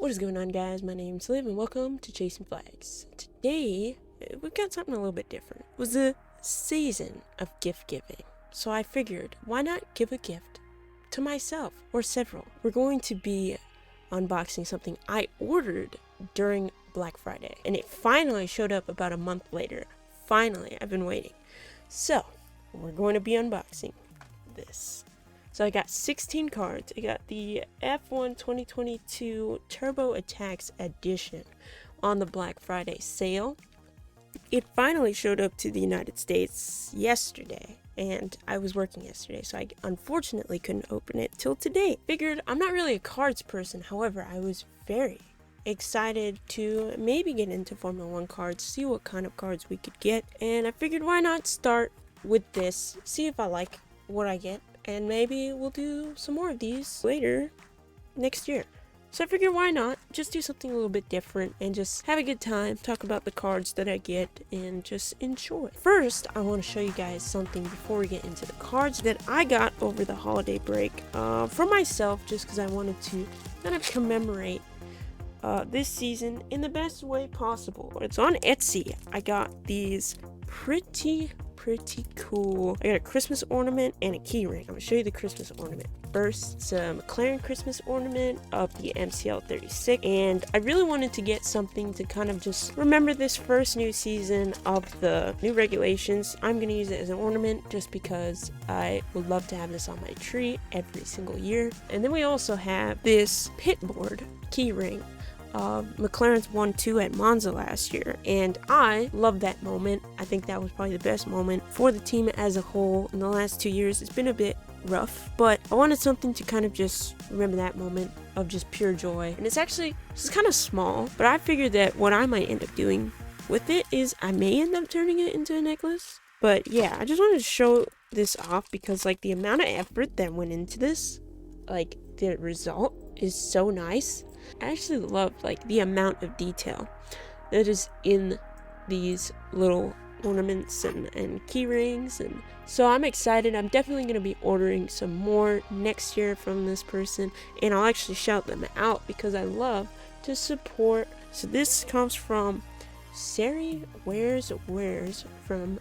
What is going on, guys? My name's Liv and welcome to Chasing Flags. Today, we've got something a little bit different. It was the season of gift giving. So I figured, why not give a gift to myself or several? We're going to be unboxing something I ordered during Black Friday. And it finally showed up about a month later. Finally, I've been waiting. So, we're going to be unboxing this. So I got 16 cards. I got the F1 2022 Turbo Attax edition on the Black Friday sale. It finally showed up to the United States yesterday, and I was working yesterday, so I unfortunately couldn't open it till today. Figured I'm not really a cards person, however, I was very excited to maybe get into Formula 1 cards, see what kind of cards we could get, and I figured why not start with this, see if I like what I get. And maybe we'll do some more of these later next year. So I figured why not just do something a little bit different and just have a good time, talk about the cards that I get, and just enjoy. First, I want to show you guys something before we get into the cards that I got over the holiday break for myself, just because I wanted to kind of commemorate this season in the best way possible. It's on Etsy. I got these pretty cool. I got a Christmas ornament and a key ring. I'm gonna show you the Christmas ornament first. It's a McLaren Christmas ornament of the MCL 36, and I really wanted to get something to kind of just remember this first new season of the new regulations. I'm gonna use it as an ornament just because I would love to have this on my tree every single year. And then we also have this pit board key ring. McLaren's won 2 at Monza last year, and I love that moment. I think that was probably the best moment for the team as a whole in the last 2 years. It's been a bit rough, but I wanted something to kind of just remember that moment of just pure joy. And it's kind of small, but I figured that what I might end up doing with it is I may end up turning it into a necklace. But yeah, I just wanted to show this off because like the amount of effort that went into this, like the result is so nice. I actually love like the amount of detail that is in these little ornaments and key rings, and so I'm excited. I'm definitely going to be ordering some more next year from this person, and I'll actually shout them out because I love to support. So this comes from Sari Wears from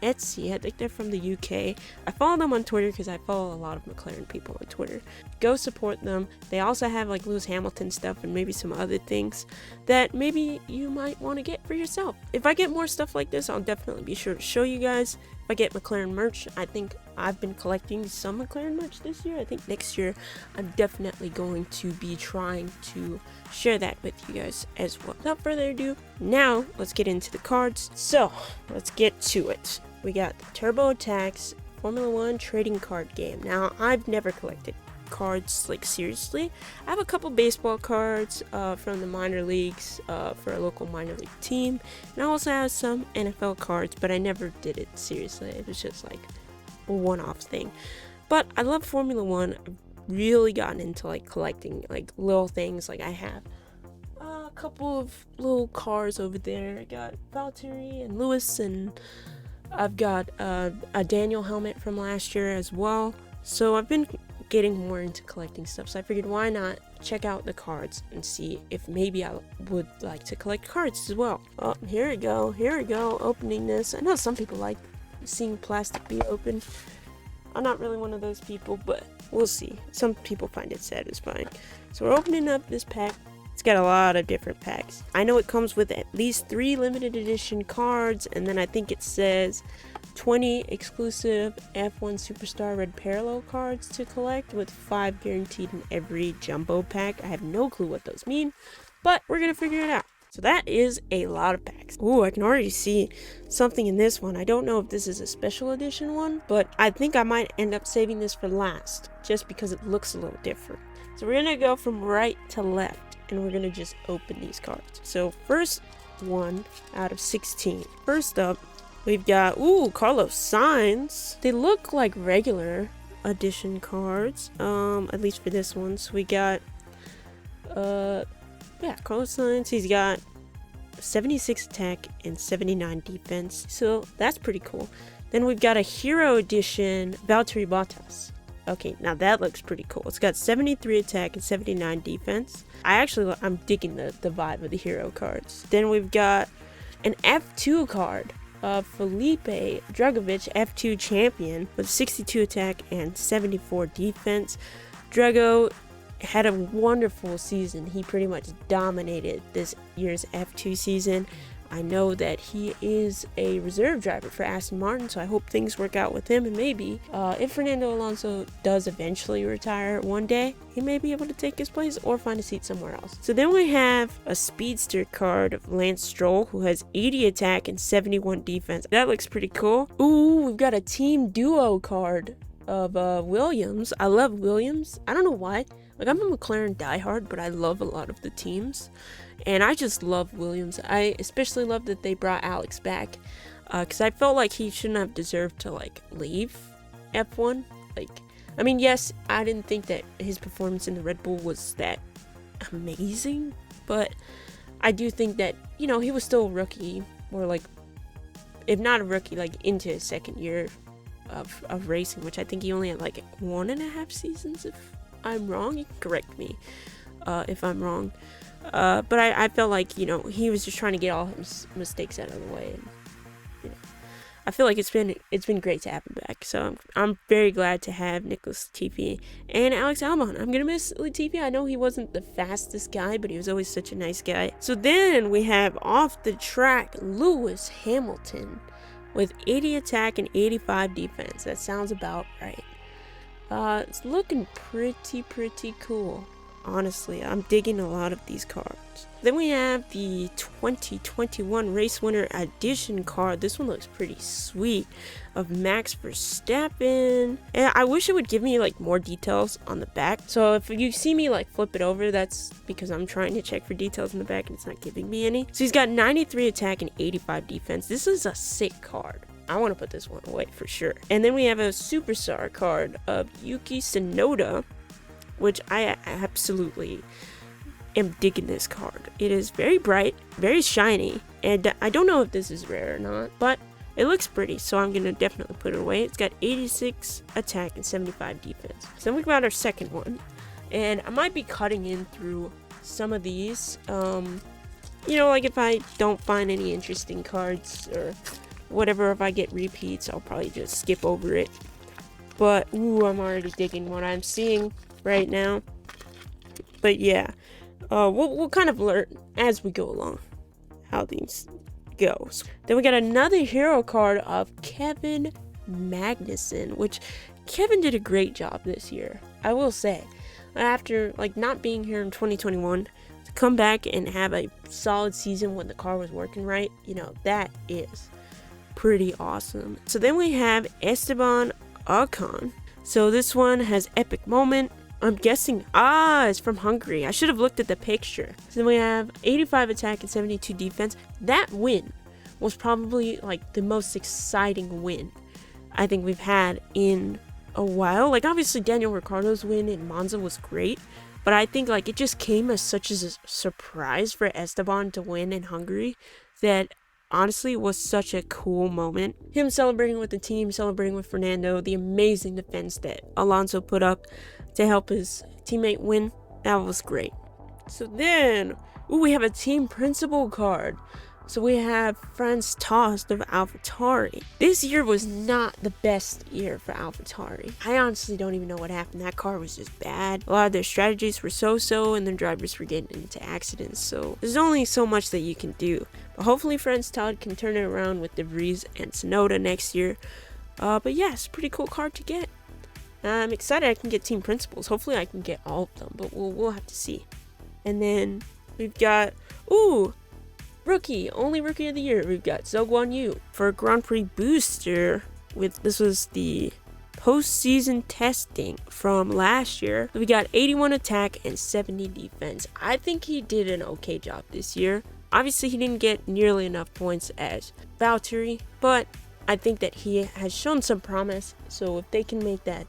Etsy. I think they're from the UK. I follow them on Twitter because I follow a lot of McLaren people on Twitter. Go support them. They also have like Lewis Hamilton stuff and maybe some other things that maybe you might want to get for yourself. If I get more stuff like this, I'll definitely be sure to show you guys. If I get McLaren merch, I think I've been collecting some McLaren merch this year. I think next year I'm definitely going to be trying to share that with you guys as well. Without further ado, now let's get into the cards. So let's get to it. We got the Turbo Attax Formula 1 trading card game. Now, I've never collected cards, like, seriously. I have a couple baseball cards from the minor leagues for a local minor league team. And I also have some NFL cards, but I never did it seriously. It was just, like, a one-off thing. But I love Formula 1. I've really gotten into, like, collecting, like, little things. Like, I have a couple of little cars over there. I got Valtteri and Lewis, and I've got a Daniel helmet from last year as well. So I've been getting more into collecting stuff. So I figured why not check out the cards and see if maybe I would like to collect cards as well. Oh, here we go. Opening this. I know some people like seeing plastic be opened. I'm not really one of those people, but we'll see. Some people find it satisfying. So we're opening up this pack. It's got a lot of different packs. I know it comes with at least 3 limited edition cards, and then I think it says 20 exclusive F1 Superstar Red Parallel cards to collect, with 5 guaranteed in every jumbo pack. I have no clue what those mean, but we're gonna figure it out. So that is a lot of packs. Ooh, I can already see something in this one. I don't know if this is a special edition one, but I think I might end up saving this for last, just because it looks a little different. So we're gonna go from right to left, and we're gonna just open these cards. So first one out of 16. First up, we've got Carlos Sainz. They look like regular edition cards, at least for this one. So we got Carlos Sainz. He's got 76 attack and 79 defense, so that's pretty cool. Then we've got a hero edition Valtteri Bottas. Okay, now that looks pretty cool. It's got 73 attack and 79 defense. I'm digging the vibe of the hero cards. Then we've got an F2 card of Felipe Dragovic, F2 champion, with 62 attack and 74 defense. Drago had a wonderful season. He pretty much dominated this year's F2 season. I know that he is a reserve driver for Aston Martin, so I hope things work out with him. And maybe if Fernando Alonso does eventually retire one day, he may be able to take his place or find a seat somewhere else. So then we have a speedster card of Lance Stroll, who has 80 attack and 71 defense. That looks pretty cool. Ooh, we've got a team duo card of Williams. I love Williams. I don't know why. Like, I'm a McLaren diehard, but I love a lot of the teams. And I just love Williams. I especially love that they brought Alex back. Because I felt like he shouldn't have deserved to, like, leave F1. Like, I mean, yes, I didn't think that his performance in the Red Bull was that amazing. But I do think that, you know, he was still a rookie. Or, like, if not a rookie, like, into his second year of racing. Which I think he only had, like, 1.5 seasons, if I'm wrong. You can correct me if I'm wrong. But I felt like, you know, he was just trying to get all his mistakes out of the way. And, you know, I feel like it's been great to have him back. So I'm very glad to have Nicholas Latifi and Alex Albon. I'm gonna miss Latifi. I know he wasn't the fastest guy, but he was always such a nice guy. So then we have off the track Lewis Hamilton with 80 attack and 85 defense. That sounds about right. It's looking pretty cool. Honestly, I'm digging a lot of these cards. Then we have the 2021 Race Winner Edition card. This one looks pretty sweet, of Max Verstappen. And I wish it would give me like more details on the back. So if you see me like flip it over, that's because I'm trying to check for details in the back and it's not giving me any. So he's got 93 attack and 85 defense. This is a sick card. I want to put this one away for sure. And then we have a Superstar card of Yuki Tsunoda, which I absolutely am digging this card. It is very bright, very shiny, and I don't know if this is rare or not, but it looks pretty, so I'm going to definitely put it away. It's got 86 attack and 75 defense. So then we got our second one, and I might be cutting in through some of these. You know, like if I don't find any interesting cards or whatever, if I get repeats, I'll probably just skip over it. But, ooh, I'm already digging what I'm seeing right now. But yeah, we'll kind of learn as we go along how things go. So then we got another hero card of Kevin Magnussen, which Kevin did a great job this year, I will say. After like not being here in 2021, to come back and have a solid season when the car was working right, you know, that is pretty awesome. So then we have Esteban Ocon. So this one has epic moment. I'm guessing, it's from Hungary. I should have looked at the picture. So then we have 85 attack and 72 defense. That win was probably like the most exciting win I think we've had in a while. Like obviously Daniel Ricciardo's win in Monza was great, but I think like it just came as such as a surprise for Esteban to win in Hungary that honestly was such a cool moment. Him celebrating with the team, celebrating with Fernando, the amazing defense that Alonso put up to help his teammate win, that was great. So then, we have a team principal card. So we have Franz Tost of AlphaTauri. This year was not the best year for AlphaTauri. I honestly don't even know what happened. That car was just bad. A lot of their strategies were so-so and their drivers were getting into accidents. So there's only so much that you can do. But hopefully Franz Tost can turn it around with De Vries and Tsunoda next year. But yeah, it's a pretty cool card to get. I'm excited I can get team principals. Hopefully I can get all of them, but we'll have to see. And then we've got, only rookie of the year. We've got Zhou Guan Yu for a Grand Prix booster. This was the postseason testing from last year. We got 81 attack and 70 defense. I think he did an okay job this year. Obviously, he didn't get nearly enough points as Valtteri, but I think that he has shown some promise. So if they can make that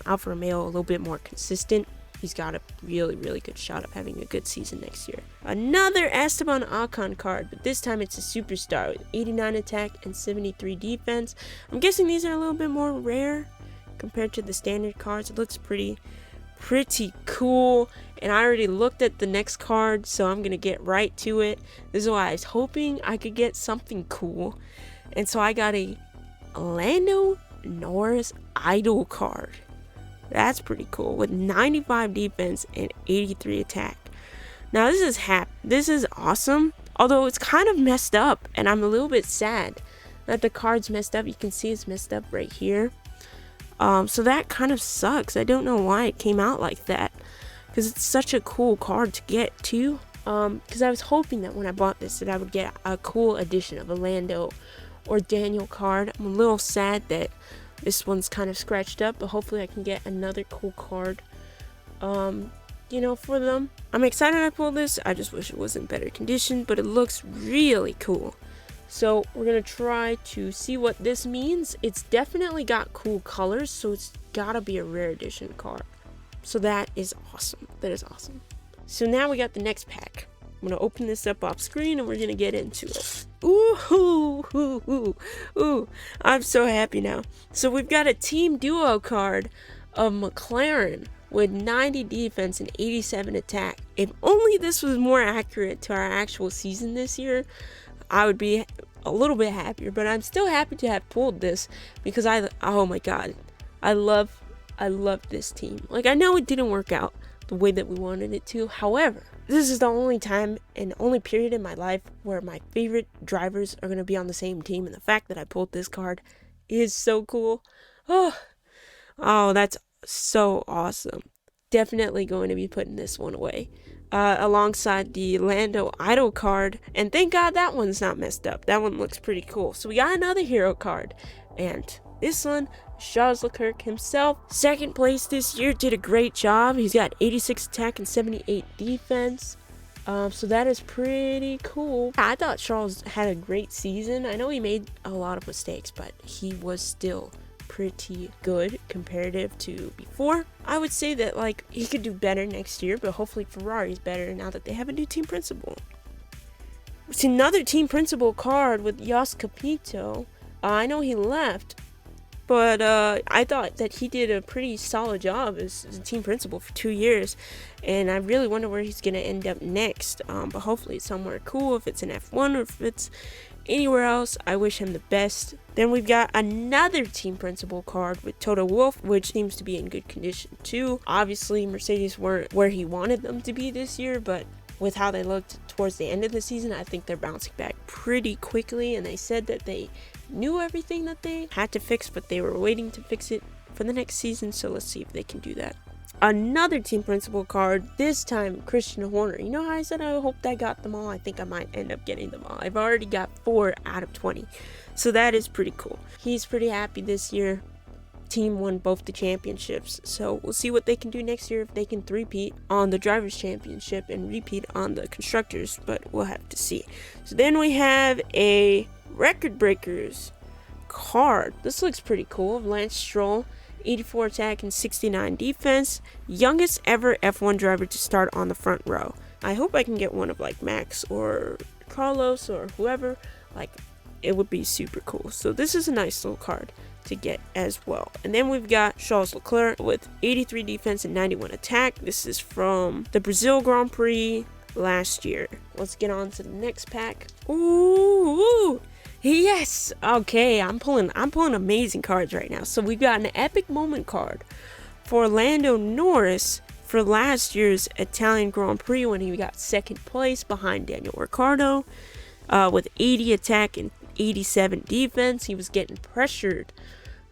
Alfa Romeo a little bit more consistent, he's got a really good shot of having a good season next year. Another Esteban Ocon card, but this time it's a superstar with 89 attack and 73 defense. I'm guessing these are a little bit more rare. compared to the standard cards. It looks pretty cool, and I already looked at the next card, so I'm gonna get right to it. This is why I was hoping I could get something cool, and so I got a Lando Norris idol card. That's pretty cool, with 95 defense and 83 attack. Now this is awesome, although it's kind of messed up, and I'm a little bit sad that the card's messed up. You can see it's messed up right here. So that kind of sucks. I don't know why it came out like that, because it's such a cool card to get too. Because I was hoping that when I bought this that I would get a cool edition of a Lando or Daniel card. I'm a little sad that this one's kind of scratched up, but hopefully I can get another cool card, you know, for them. I'm excited I pulled this. I just wish it was in better condition, but it looks really cool. So we're gonna try to see what this means. It's definitely got cool colors, so it's gotta be a rare edition card. So that is awesome. That is awesome. So now we got the next pack. I'm gonna open this up off screen and we're gonna get into it. Ooh, I'm so happy now. So we've got a team duo card of McLaren with 90 defense and 87 attack. If only this was more accurate to our actual season this year, I would be a little bit happier, but I'm still happy to have pulled this because oh my god, I love this team. Like, I know it didn't work out the way that we wanted it to. However, this is the only time and only period in my life where my favorite drivers are going to be on the same team, and the fact that I pulled this card is so cool. Oh, that's so awesome. Definitely going to be putting this one away. Alongside the Lando Idol card, and thank God that one's not messed up. That one looks pretty cool. So we got another hero card, and this one, Charles Leclerc himself, second place this year, did a great job. He's got 86 attack and 78 defense. So that is pretty cool. I thought Charles had a great season. I know he made a lot of mistakes, but he was still pretty good comparative to before. I would say that, like, he could do better next year, but hopefully Ferrari's better now that they have a new team principal. It's another team principal card with Yos Capito. I know he left, but I thought that he did a pretty solid job as a team principal for 2 years, and I really wonder where he's going to end up next. But hopefully it's somewhere cool, if it's an F1 or if it's anywhere else. I wish him the best. Then we've got another team principal card with Toto Wolff, which seems to be in good condition too. Obviously Mercedes weren't where he wanted them to be this year, but with how they looked towards the end of the season, I think they're bouncing back pretty quickly, and they said that they knew everything that they had to fix, but they were waiting to fix it for the next season, so let's see if they can do that. Another team principal card, this time Christian Horner. You know how I said I hoped I got them all? I think I might end up getting them all. I've already got 4 out of 20, so that is pretty cool. He's pretty happy this year. Team won both the championships, so we'll see what they can do next year, if they can three-peat on the drivers championship and repeat on the constructors, but we'll have to see. So then we have a record breakers card. This looks pretty cool. Lance Stroll, 84 attack and 69 defense, youngest ever F1 driver to start on the front row. I hope I can get one of like Max or Carlos or whoever. Like, it would be super cool. So this is a nice little card to get as well. And then we've got Charles Leclerc with 83 defense and 91 attack. This is from the Brazil Grand Prix last year. Let's get on to the next pack. Ooh, yes. Okay, I'm pulling amazing cards right now. So we've got an epic moment card for Lando Norris for last year's Italian Grand Prix when he got second place behind Daniel Ricciardo with 80 attack and 87 defense. He was getting pressured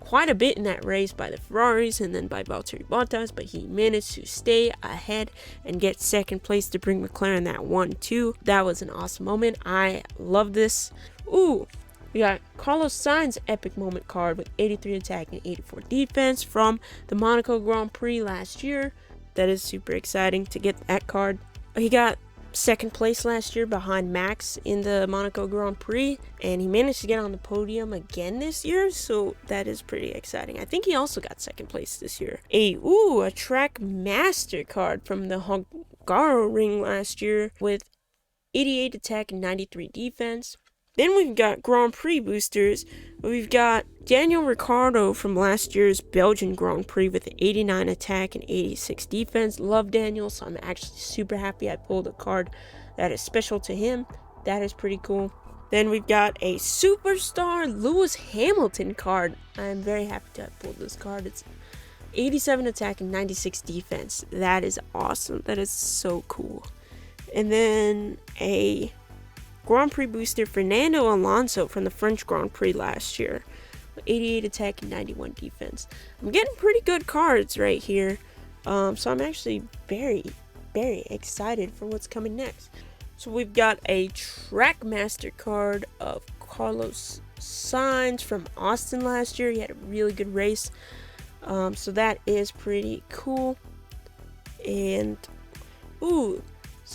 quite a bit in that race by the Ferraris and then by Valtteri Bottas, but he managed to stay ahead and get second place to bring McLaren that 1-2. That was an awesome moment. I love this. Ooh, we got Carlos Sainz epic moment card with 83 attack and 84 defense from the Monaco Grand Prix last year. That is super exciting to get that card. He got second place last year behind Max in the Monaco Grand Prix, and he managed to get on the podium again this year, so that is pretty exciting. I think he also got second place this year. A track master card from the Hungaroring last year with 88 attack and 93 defense. Then we've got Grand Prix boosters. We've got Daniel Ricciardo from last year's Belgian Grand Prix with 89 attack and 86 defense. Love Daniel, so I'm actually super happy I pulled a card that is special to him. That is pretty cool. Then we've got a Superstar Lewis Hamilton card. I'm very happy to have pulled this card. It's 87 attack and 96 defense. That is awesome. That is so cool. And then a Grand Prix booster, Fernando Alonso from the French Grand Prix last year. 88 attack and 91 defense. I'm getting pretty good cards right here. So I'm actually very, very excited for what's coming next. So we've got a Trackmaster card of Carlos Sainz from Austin last year. He had a really good race. So that is pretty cool. And, so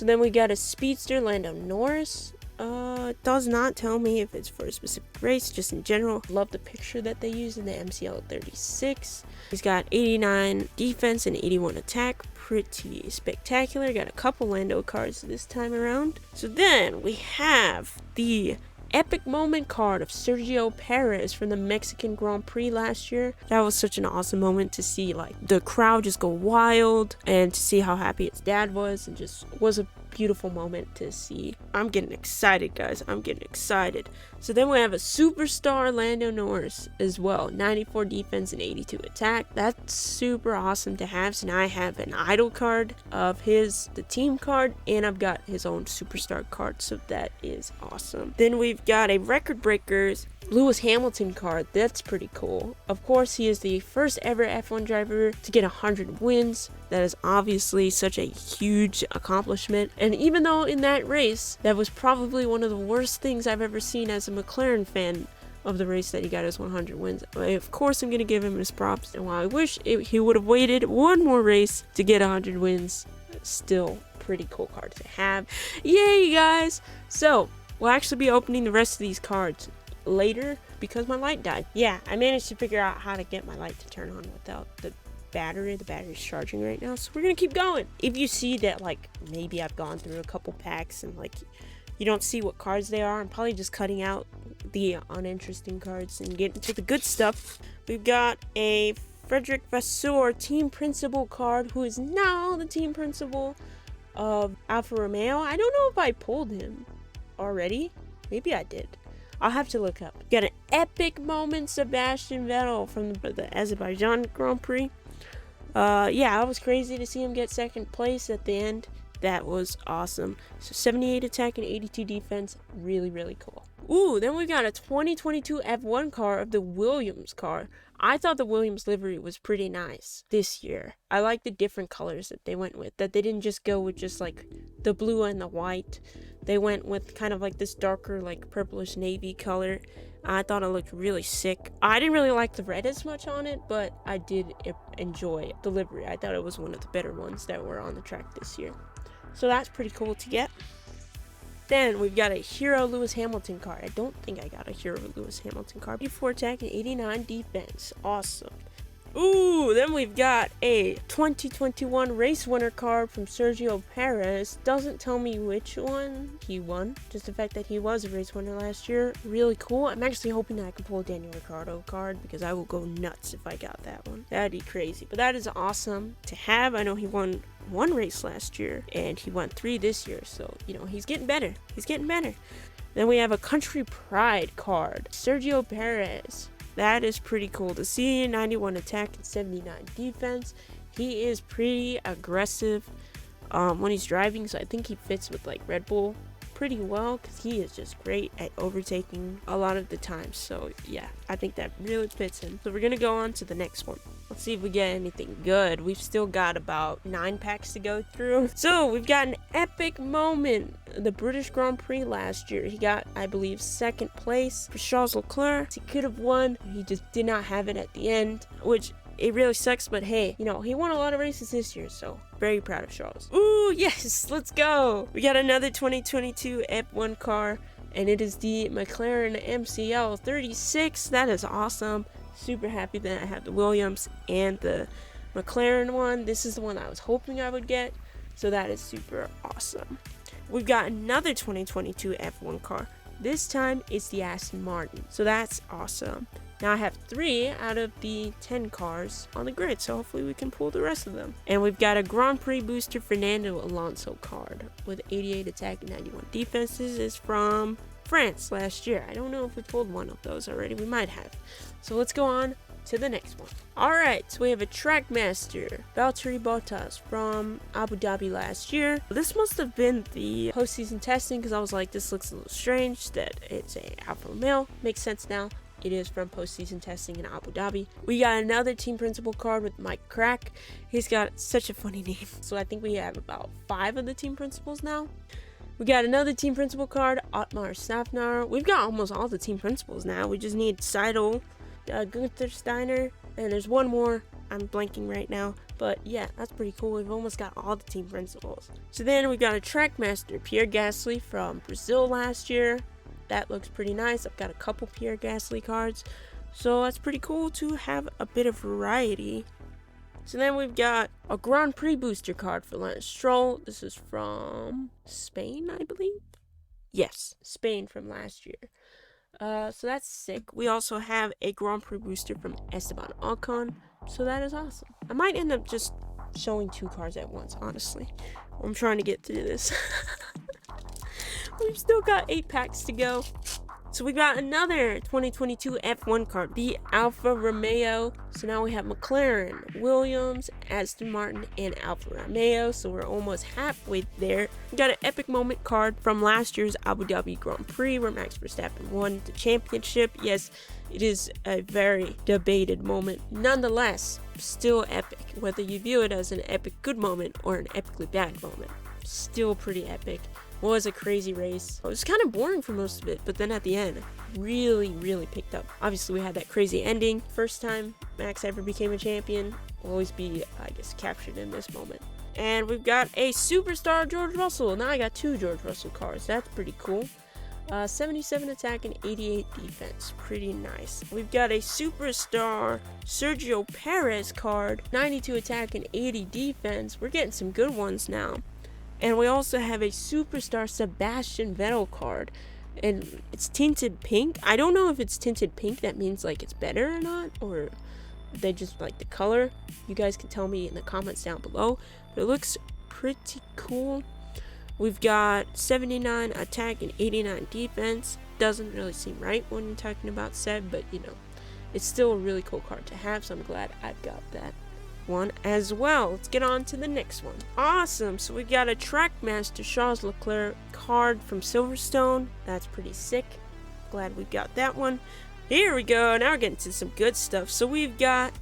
then we got a Speedster Lando Norris. It does not tell me if it's for a specific race, just in general. Love the picture that they use in the MCL 36. He's got 89 defense and 81 attack. Pretty spectacular. Got a couple Lando cards this time around. So then we have the epic moment card of Sergio Perez from the Mexican Grand Prix last year. That was such an awesome moment to see, like, the crowd just go wild, and to see how happy his dad was, and just was a beautiful moment to see. I'm getting excited, guys. I'm getting excited. So then we have a Superstar Lando Norris as well. 94 defense and 82 attack. That's super awesome to have. So now I have an idol card of his, the team card, and I've got his own Superstar card. So that is awesome. Then we've got a Record Breakers Lewis Hamilton card. That's pretty cool. Of course, he is the first ever F1 driver to get 100 wins. That is obviously such a huge accomplishment. And even though in that race, that was probably one of the worst things I've ever seen as a McLaren fan of the race that he got his 100 wins. Of course, I'm going to give him his props. And while I wish he would have waited one more race to get 100 wins, still pretty cool card to have. Yay, guys! So, we'll actually be opening the rest of these cards later because my light died. Yeah, I managed to figure out how to get my light to turn on without the battery. The battery's charging right now, so we're gonna keep going. If you see that, like, maybe I've gone through a couple packs and, like, you don't see what cards they are, I'm probably just cutting out the uninteresting cards and getting to the good stuff. We've got a Frederick Vasseur team principal card, who is now the team principal of Alfa Romeo. I don't know if I pulled him already. Maybe I did. I'll have to look up. Got an epic moment Sebastian Vettel from the Azerbaijan Grand Prix. Yeah, it was crazy to see him get second place at the end. That was awesome. So 78 attack and 82 defense. Really, really cool. Ooh, then we got a 2022 F1 car of the Williams car. I thought the Williams livery was pretty nice this year. I like the different colors that they went with. That they didn't just go with just like the blue and the white. They went with kind of like this darker, like purplish navy color. I thought it looked really sick. I didn't really like the red as much on it, but I did enjoy the livery. I thought it was one of the better ones that were on the track this year. So that's pretty cool to get. Then we've got a Hero Lewis Hamilton card. I don't think I got a Hero Lewis Hamilton card. 84 attack and 89 defense. Awesome. Ooh, then we've got a 2021 race winner card from Sergio Perez. Doesn't tell me which one he won. Just the fact that he was a race winner last year. Really cool. I'm actually hoping that I can pull a Daniel Ricciardo card because I will go nuts if I got that one. That'd be crazy. But that is awesome to have. I know he won one race last year and he won 3 this year. So, you know, he's getting better. He's getting better. Then we have a Country Pride card. Sergio Perez. That is pretty cool to see. 91 attack and 79 defense. He is pretty aggressive when he's driving, so I think he fits with like Red Bull pretty well because he is just great at overtaking a lot of the time. So yeah, I think that really fits him. So we're gonna go on to the next one. Let's see if we get anything good. We've still got about 9 packs to go through. So we've got an epic moment. The British Grand Prix last year. He got, I believe, 2nd place for Charles Leclerc. He could have won. He just did not have it at the end, which it really sucks, but hey, you know, he won a lot of races this year, so very proud of Charles. Ooh, yes, let's go. We got another 2022 F1 car, and it is the McLaren MCL 36. That is awesome. Super happy that I have the Williams and the McLaren one. This is the one I was hoping I would get, so that is super awesome. We've got another 2022 F1 car, This time it's the Aston Martin, so that's awesome. Now I have 3 out of the 10 cars on the grid, so hopefully we can pull the rest of them. And we've got a Grand Prix booster Fernando Alonso card with 88 attack and 91 defense. This is from France last year. I don't know if we pulled one of those already. We might have. So let's go on to the next one. Alright, so we have a Trackmaster Valtteri Bottas from Abu Dhabi last year. This must have been the postseason testing, because I was like, this looks a little strange that it's a Alfa Romeo. Makes sense now. It is from postseason testing in Abu Dhabi. We got another team principal card with Mike Crack. He's got such a funny name. So I think we have about 5 of the team principals now. We got another team principal card, Otmar Safnar. We've got almost all the team principals now. We just need Seidel, Gunther Steiner, and there's one more. I'm blanking right now, but yeah, that's pretty cool. We've almost got all the team principals. So then we got a Trackmaster Pierre Gasly from Brazil last year. That looks pretty nice. I've got a couple Pierre Gasly cards, so that's pretty cool to have a bit of variety. So then we've got a Grand Prix booster card for Lance Stroll. This is from Spain, I believe. Yes, Spain from last year. So that's sick. We also have a Grand Prix booster from Esteban Ocon, so that is awesome. I might end up just showing 2 cards at once, honestly. I'm trying to get through this. We've still got 8 packs to go. So we got another 2022 F1 card, the Alfa Romeo. So now we have McLaren, Williams, Aston Martin, and Alfa Romeo. So we're almost halfway there. We got an epic moment card from last year's Abu Dhabi Grand Prix where Max Verstappen won the championship. Yes, it is a very debated moment. Nonetheless, still epic. Whether you view it as an epic good moment or an epically bad moment, still pretty epic. Was a crazy race. It was kind of boring for most of it, but then at the end, really picked up. Obviously, we had that crazy ending. First time Max ever became a champion. Will always be, I guess, captured in this moment. And we've got a superstar George Russell. Now I got 2 George Russell cards. That's pretty cool. 77 attack and 88 defense. Pretty nice. We've got a superstar Sergio Perez card. 92 attack and 80 defense. We're getting some good ones now. And we also have a superstar Sebastian Vettel card, and it's tinted pink. I don't know if it's tinted pink, that means like it's better or not, or they just like the color. You guys can tell me in the comments down below, but it looks pretty cool. We've got 79 attack and 89 defense. Doesn't really seem right when you're talking about Seb, but you know, it's still a really cool card to have, so I'm glad I've got that one as well. Let's get on to the next one. Awesome. So we got a Trackmaster Charles Leclerc card from Silverstone. That's pretty sick. Glad we got that one. Here we go. Now we're getting to some good stuff. So we've got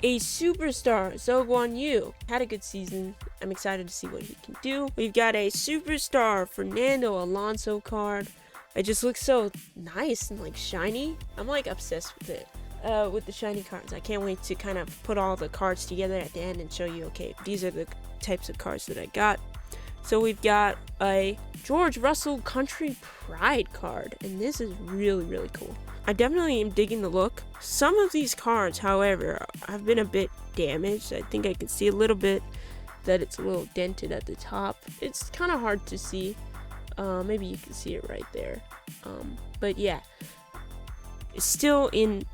a superstar Zhou Guan Yu. Had a good season. I'm excited to see what he can do. We've got a superstar Fernando Alonso card. It just looks so nice and like shiny. I'm like obsessed with it. With the shiny cards. I can't wait to kind of put all the cards together at the end and show you, okay, these are the types of cards that I got. So we've got a George Russell Country Pride card, and this is really cool. I definitely am digging the look. Some of these cards, however, have been a bit damaged. I think I can see a little bit that it's a little dented at the top. It's kind of hard to see. Maybe you can see it right there. But yeah, it's still in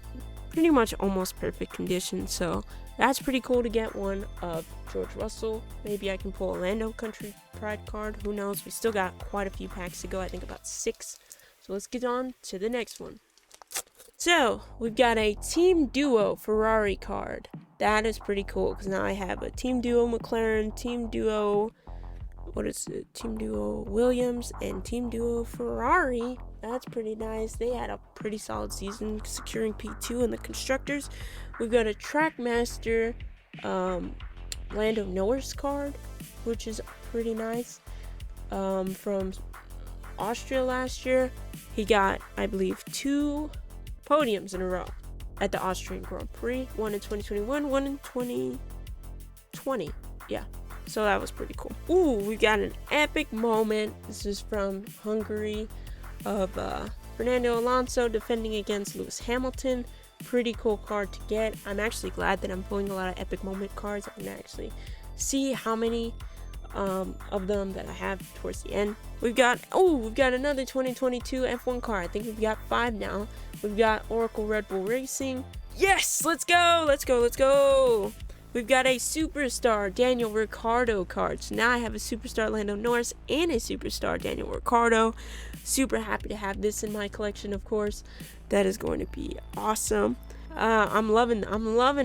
pretty much almost perfect condition, so that's pretty cool to get one of George Russell. Maybe I can pull a Lando Country Pride card, who knows. We still got quite a few packs to go, I think about 6. So let's get on to the next one. So we've got a Team Duo Ferrari card. That is pretty cool, because now I have a Team Duo McLaren, Team Duo, what is it? Team Duo Williams, and Team Duo Ferrari. That's pretty nice. They had a pretty solid season, securing P2 in the constructors. We've got a Trackmaster Lando Norris card, which is pretty nice. From Austria last year, he got, I believe, 2 podiums in a row at the Austrian Grand Prix. One in 2021, one in 2020. Yeah. So that was pretty cool. Ooh, we got an epic moment. This is from Hungary of Fernando Alonso defending against Lewis Hamilton. Pretty cool card to get. I'm actually glad that I'm pulling a lot of epic moment cards. I can actually see how many of them that I have towards the end. We've got another 2022 F1 car. I think we've got 5 now. We've got Oracle Red Bull Racing. Yes, let's go. We've got a Superstar Daniel Ricciardo card. So now I have a Superstar Lando Norris and a Superstar Daniel Ricciardo. Super happy to have this in my collection, of course. That is going to be awesome. I'm loving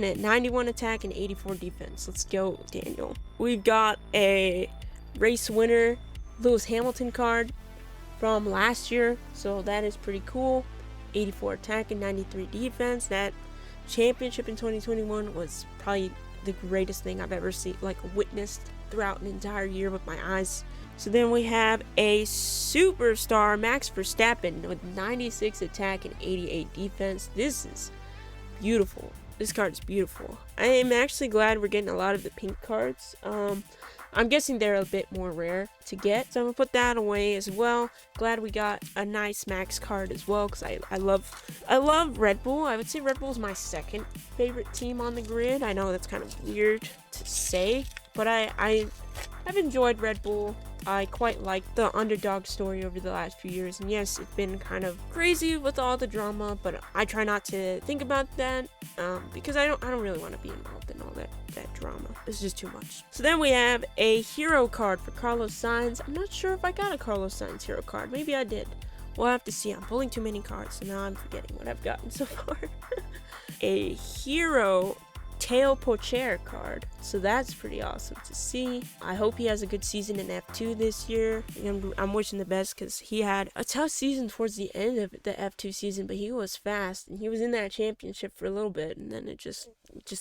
it. 91 attack and 84 defense. Let's go, Daniel. We've got a race winner Lewis Hamilton card from last year, so that is pretty cool. 84 attack and 93 defense. That championship in 2021 was probably the greatest thing I've ever seen, witnessed throughout an entire year with my eyes. So then we have a Superstar Max Verstappen with 96 attack and 88 defense. This is beautiful. This card is beautiful. I am actually glad we're getting a lot of the pink cards. I'm guessing they're a bit more rare to get, so I'm gonna put that away as well. Glad we got a nice Max card as well, because I love Red Bull. I would say Red Bull is my second favorite team on the grid. I know that's kind of weird to say, but I've enjoyed Red Bull. I quite like the underdog story over the last few years, and yes, it's been kind of crazy with all the drama, but I try not to think about that because I don't really want to be involved in all that drama. It's just too much. So then we have a hero card for Carlos Sainz. I'm not sure if I got a Carlos Sainz hero card. Maybe I did. We'll have to see. I'm pulling too many cards, so now I'm forgetting what I've gotten so far. A hero Teo Pocher card, so that's pretty awesome to see. I hope he has a good season in F2 this year. I'm wishing the best, because he had a tough season towards the end of the F2 season, but he was fast and he was in that championship for a little bit, and then it just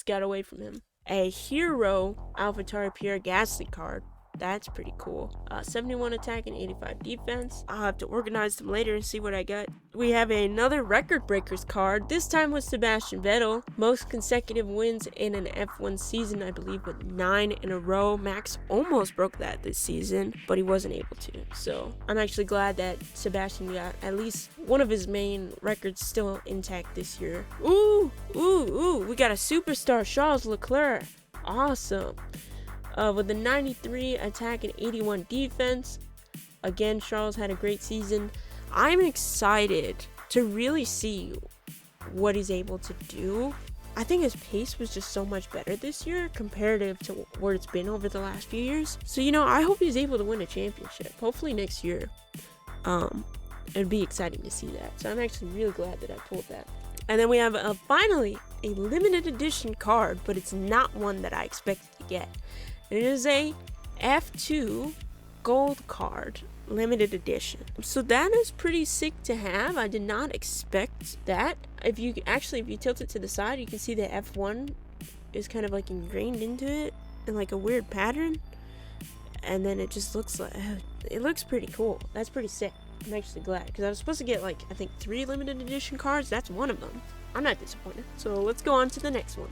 got away from him. A hero AlphaTauri Pierre Gasly card. That's pretty cool. 71 attack and 85 defense. I'll have to organize them later and see what I got. We have another record breakers card, this time with Sebastian Vettel. Most consecutive wins in an F1 season, I believe, with 9 in a row. Max almost broke that this season, but he wasn't able to. So I'm actually glad that Sebastian got at least one of his main records still intact this year. Ooh, we got a Superstar Charles Leclerc. Awesome. With a 93 attack and 81 defense. Again, Charles had a great season. I'm excited to really see what he's able to do. I think his pace was just so much better this year comparative to where it's been over the last few years. So, I hope he's able to win a championship. Hopefully next year. It'd be exciting to see that. So I'm actually really glad that I pulled that. And then we have finally a limited edition card, but it's not one that I expected to get. It is a F2 gold card, limited edition. So that is pretty sick to have. I did not expect that. If you tilt it to the side, you can see the F1 is kind of ingrained into it in a weird pattern. And then it just looks it looks pretty cool. That's pretty sick. I'm actually glad, because I was supposed to get I think 3 limited edition cards. That's one of them. I'm not disappointed. So let's go on to the next one.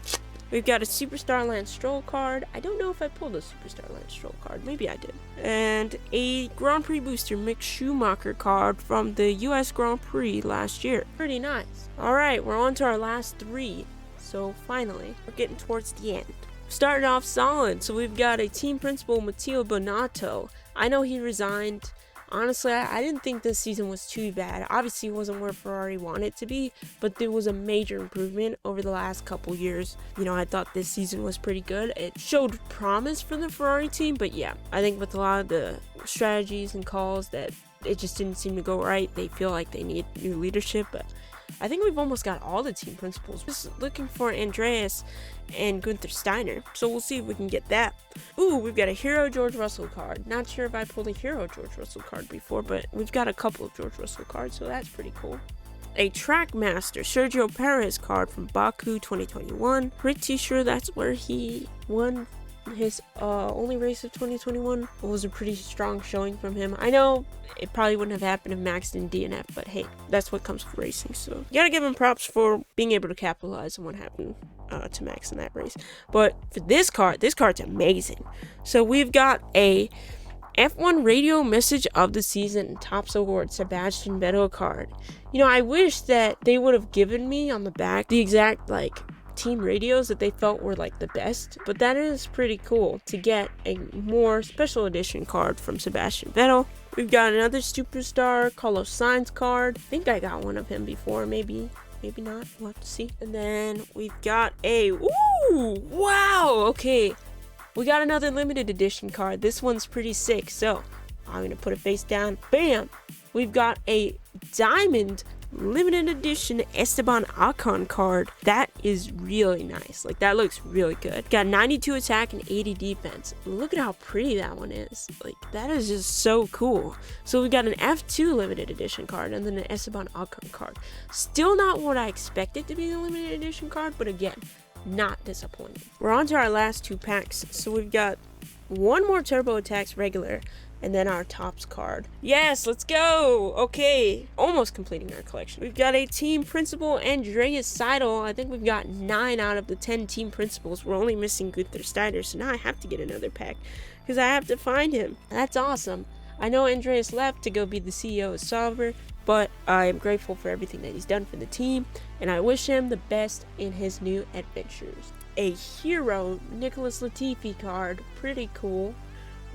We've got a Superstar Lance Stroll card. I don't know if I pulled a Superstar Lance Stroll card. Maybe I did. And a Grand Prix booster Mick Schumacher card from the US Grand Prix last year. Pretty nice. Alright, we're on to our last 3. So finally, we're getting towards the end. Started off solid. So we've got a team principal, Matteo Bonatto. I know he resigned. Honestly, I didn't think this season was too bad. Obviously, it wasn't where Ferrari wanted it to be, but there was a major improvement over the last couple years. I thought this season was pretty good. It showed promise for the Ferrari team, but yeah, I think with a lot of the strategies and calls that it just didn't seem to go right. They feel like they need new leadership, but I think we've almost got all the team principals. Just looking for Andreas and Gunther Steiner, so we'll see if we can get that. Ooh, we've got a Hero George Russell card. Not sure if I pulled a Hero George Russell card before, but we've got a couple of George Russell cards, so that's pretty cool. A Trackmaster Sergio Perez card from Baku 2021. Pretty sure that's where he won his only race of 2021. It was a pretty strong showing from him. I know it probably wouldn't have happened if Max didn't DNF, but hey, that's what comes with racing. So you gotta give him props for being able to capitalize on what happened to Max in that race. But for this card's amazing. So we've got a F1 Radio Message of the Season Topps Award Sebastian Vettel card. I wish that they would have given me on the back the exact team radios that they felt were like the best, but that is pretty cool to get a more special edition card from Sebastian Vettel. We've got another superstar Carlos Sainz card. I think I got one of him before, maybe not, we'll have to see. And then we've got a, ooh, wow, okay. We got another limited edition card. This one's pretty sick, so I'm gonna put it face down. Bam! We've got a diamond limited edition Esteban Ocon card. That is really nice. Like, that looks really good. Got 92 attack and 80 defense. Look at how pretty that one is. Like, that is just so cool. So we got an F2 limited edition card and then an Esteban Ocon card. Still not what I expected to be the limited edition card, but again, not disappointing. We're on to our last 2 packs. So we've got one more Turbo Attax regular and then our tops card. Yes, let's go. Okay, almost completing our collection. We've got a team principal, Andreas Seidel. I think we've got 9 out of the 10 team principals. We're only missing Gunther Steiner, so now I have to get another pack because I have to find him. That's awesome. I know Andreas left to go be the CEO of Sauber, but I am grateful for everything that he's done for the team, and I wish him the best in his new adventures. A hero Nicholas Latifi card, pretty cool.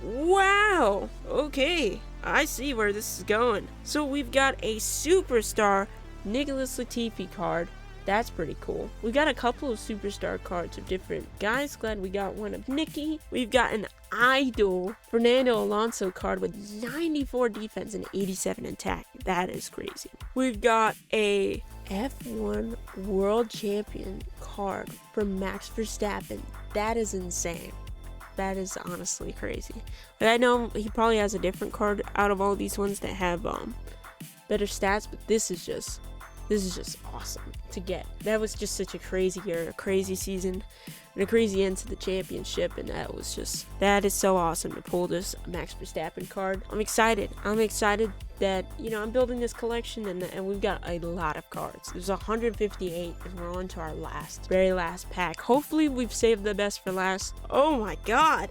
Wow, okay, I see where this is going. So we've got a superstar Nicholas Latifi card. That's pretty cool. We got a couple of superstar cards of different guys. Glad we got one of Nicky. We've got an idol Fernando Alonso card with 94 defense and 87 attack. That is crazy. We've got a F1 World Champion card from Max Verstappen. That is insane. That is honestly crazy. But I know he probably has a different card out of all these ones that have better stats, but this is just awesome to get. That was just such a crazy year, a crazy season, and a crazy end to the championship, and that is so awesome to pull this Max Verstappen card. I'm excited that, you know, I'm building this collection, and we've got a lot of cards. There's 158, and we're on to our very last pack. Hopefully we've saved the best for last. Oh my god,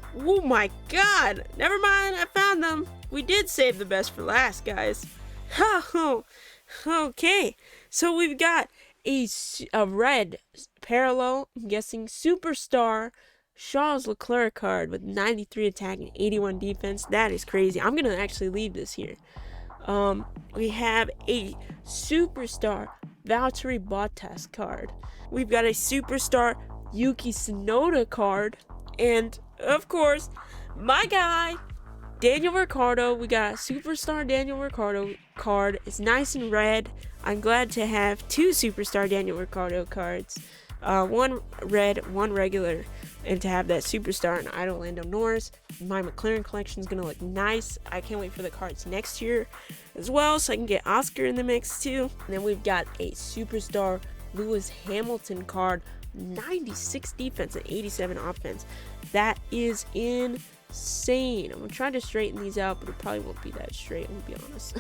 never mind, I found them. We did save the best for last, guys. Okay, so we've got a red parallel, I'm guessing, superstar Charles Leclerc card with 93 attack and 81 defense. That is crazy. I'm gonna actually leave this here. We have a superstar Valtteri Bottas card. We've got a superstar Yuki Tsunoda card, and of course, my guy Daniel Ricciardo. We got a superstar Daniel Ricciardo card. It's nice and red. I'm glad to have 2 superstar Daniel Ricciardo cards. One red, one regular, and to have that superstar and idol Lando Norris. My McLaren collection is going to look nice. I can't wait for the cards next year as well, so I can get Oscar in the mix too. And then we've got a superstar Lewis Hamilton card, 96 defense and 87 offense. That is insane. I'm going to try to straighten these out, but it probably won't be that straight, I'm going to be honest.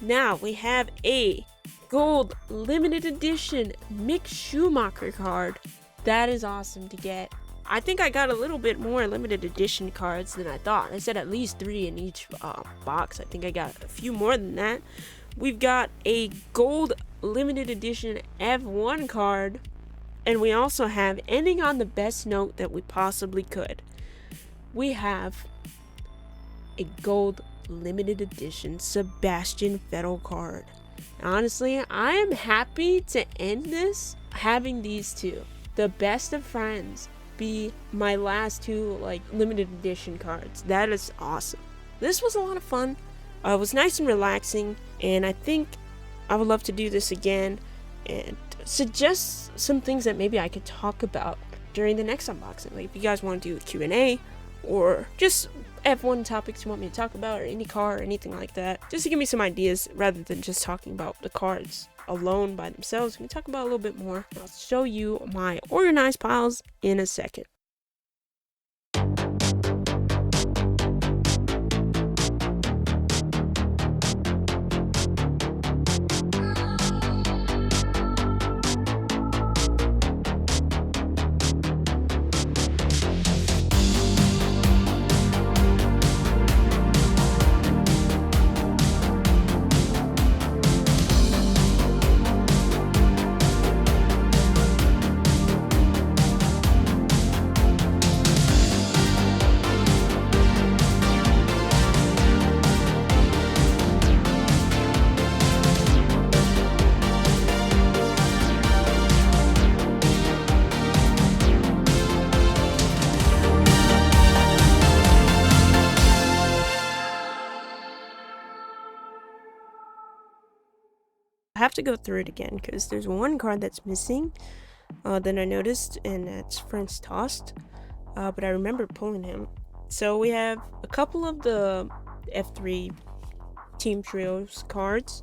Now we have a gold limited edition Mick Schumacher card. That is awesome to get. I think I got a little bit more limited edition cards than I thought. I said at least 3 in each box. I think I got a few more than that. We've got a gold limited edition F1 card, and we also have, ending on the best note that we possibly could, we have a gold limited edition Sebastian Vettel card. Honestly, I am happy to end this having these two, the best of friends, be my last 2 like limited edition cards. That is awesome. This was a lot of fun. It was nice and relaxing, and I think I would love to do this again and suggest some things that maybe I could talk about during the next unboxing. Like if you guys want to do a Q&A or just F1 topics you want me to talk about, or any car or anything like that, just to give me some ideas rather than just talking about the cards alone by themselves. We can talk about a little bit more. I'll show you my organized piles in a second. have to go through it again because there's one card that's missing that I noticed, and that's Franz Tost. But I remember pulling him. So we have a couple of the F3 Team Trios cards.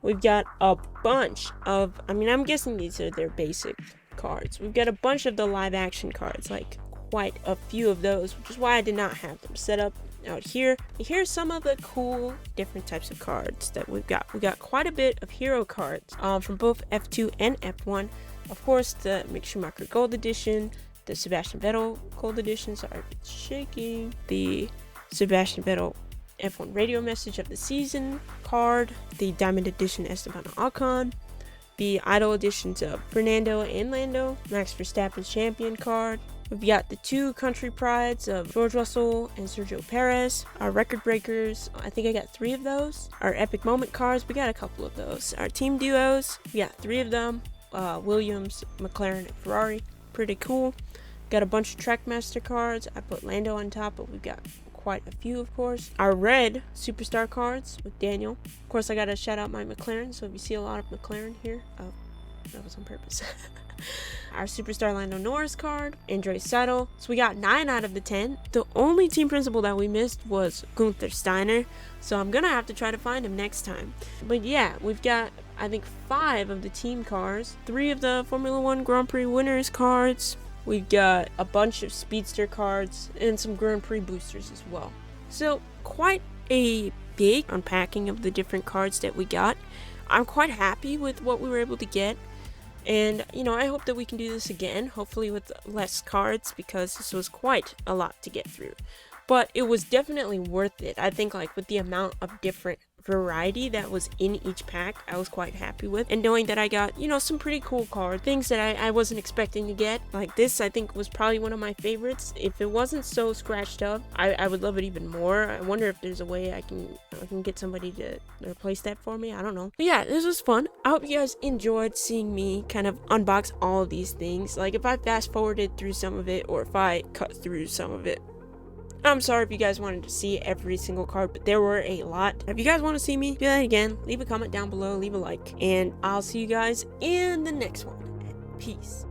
We've got a bunch of, I'm guessing these are their basic cards. We've got a bunch of the live action cards, like quite a few of those, which is why I did not have them set up out here. Here's some of the cool different types of cards that we've got. We got quite a bit of hero cards from both F2 and F1. Of course, the Mick Schumacher Gold Edition, the Sebastian Vettel Gold Edition, sorry, it's shaking, the Sebastian Vettel F1 Radio Message of the Season card, the Diamond Edition Esteban Ocon, the Idol Editions of Fernando and Lando, Max Verstappen's Champion card. We've got the two Country Prides of George Russell and Sergio Perez. Our Record Breakers, I think I got 3 of those. Our Epic Moment cards, we got a couple of those. Our Team Duos, we got 3 of them. Williams, McLaren, and Ferrari. Pretty cool. Got a bunch of Trackmaster cards. I put Lando on top, but we've got quite a few, of course. Our red Superstar cards with Daniel. Of course, I gotta shout out my McLaren, so if you see a lot of McLaren here, oh, that was on purpose. Our Superstar Lando Norris card, Andres Seidel. So we got 9 out of the 10. The only team principal that we missed was Gunther Steiner, so I'm gonna have to try to find him next time. But yeah, we've got, I think, 5 of the team cars, 3 of the Formula 1 Grand Prix winners cards. We've got a bunch of Speedster cards and some Grand Prix boosters as well. So quite a big unpacking of the different cards that we got. I'm quite happy with what we were able to get. And, I hope that we can do this again, hopefully with less cards, because this was quite a lot to get through. But it was definitely worth it. I think, with the amount of different variety that was in each pack, I was quite happy with. And knowing that I got, some pretty cool cards, things that I wasn't expecting to get. Like this, I think, was probably one of my favorites. If it wasn't so scratched up, I would love it even more. I wonder if there's a way I can get somebody to replace that for me. I don't know. But yeah, this was fun. I hope you guys enjoyed seeing me kind of unbox all of these things. If I fast forwarded through some of it, or if I cut through some of it, I'm sorry if you guys wanted to see every single card, but there were a lot. If you guys want to see me do that again, leave a comment down below, leave a like, and I'll see you guys in the next one. Peace.